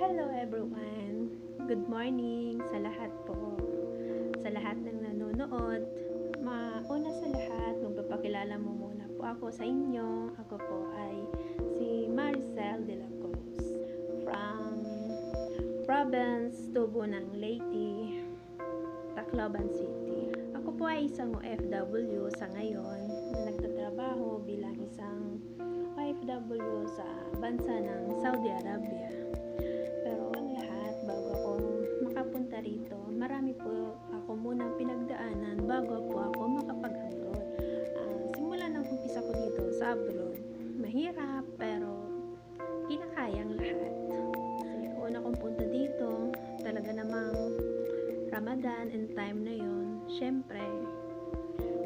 Hello everyone! Good morning sa lahat po. Sa lahat ng nanonood. Mauna sa lahat, magpapakilala mo muna po ako sa inyo. Ako po ay si Maricel de la Cruz from province Tubo ng Leyte, Tacloban City. Ako po ay isang OFW sa ngayon na nagtatrabaho bilang isang OFW sa bansa ng Saudi Arabia. Pero ang lahat, bago ako makapunta rito, marami po ako munang pinagdaanan bago po ako makapag-abroad. Simula ng umpisa ko dito sa abroad, mahirap pero kinakayang lahat. Kasi una kong punta dito, talaga namang Ramadan and time na yon. Syempre,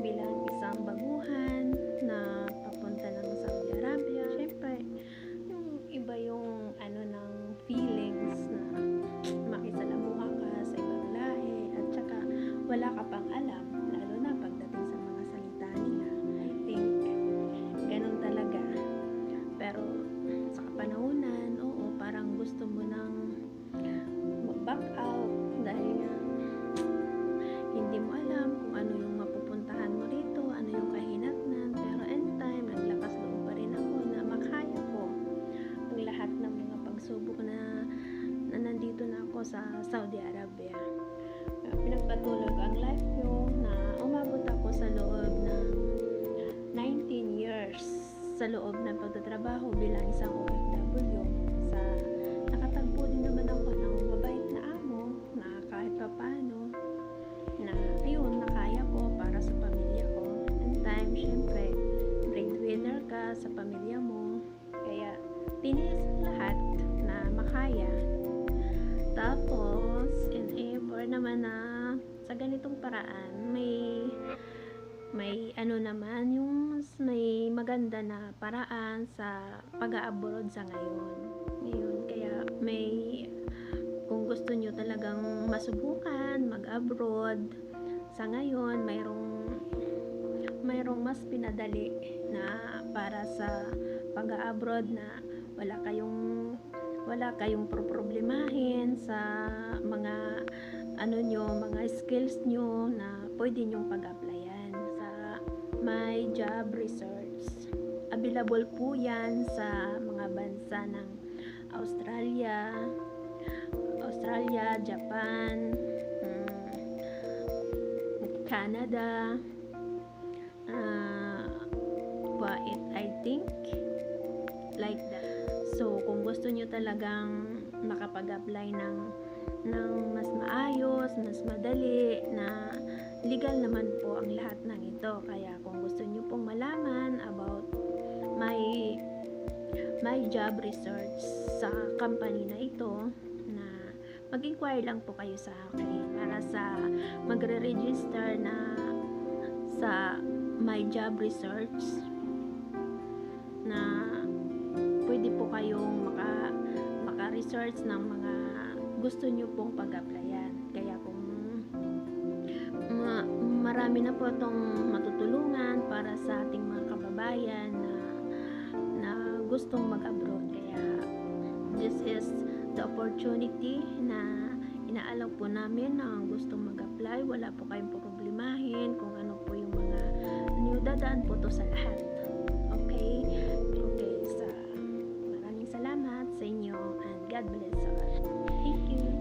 bilang isang baguhan na papunta ng Saudi Arabia, syempre, yung iba yung ng feelings na makisalamuha ka sa ibang lahi at saka wala ka pang alam, lalo na pagdating sa mga salita nila. I think, ganun talaga. Pero sa kapanahunan, oo, parang gusto mo nang mag-back out dahil nga hindi mo alam kung ano yung mapupuntahan mo rito, ano yung kahinatnan. Pero end time, naglakas loob pa rin ako na makaya ko ang lahat ng mga pagsubok na nandito na ako sa Saudi Arabia. Pinagpatuloy ko ang life ko na umabot ako sa loob ng 19 years sa loob ng pagtatrabaho bilang isang OFW. Nakatagpo din naman ako ng mabait na amo na kahit pa paano na ayun, nakaya ko para sa pamilya ko. And time, syempre, breadwinner ka sa pamilya mo. Kaya, tiniis lahat na makaya. Tapos, in ever naman na sa ganitong paraan, may naman, yung may maganda na paraan sa pag-a-abroad sa ngayon. Kaya kung gusto nyo talagang masubukan, mag-abroad, sa ngayon, mayroong mas pinadali na para sa pag-a-abroad na wala kayong problemahin sa mga mga skills nyo na pwede nyong pag-applyan sa My Job Research. Available po yan sa mga bansa ng Australia, Japan, Canada, I think, like that. So, kung gusto nyo talagang makapag-apply ng mas maayos, mas madali, na legal naman po ang lahat ng ito. Kaya kung gusto nyo pong malaman about my job research sa company na ito, na mag-inquire lang po kayo sa akin para sa magre-register na sa my job research na pwede po kayong maka-research ng mga gusto nyo pong pag-applyan. Kaya kung marami na po itong matutulungan para sa ating mga kababayan na gustong mag-abroad. Kaya this is the opportunity na inaalok po namin na gustong mag-apply. Wala po kayong problemahin kung ano po yung mga dadaan po to sa lahat. Okay, maraming salamat sa inyo and God bless all. Thank you.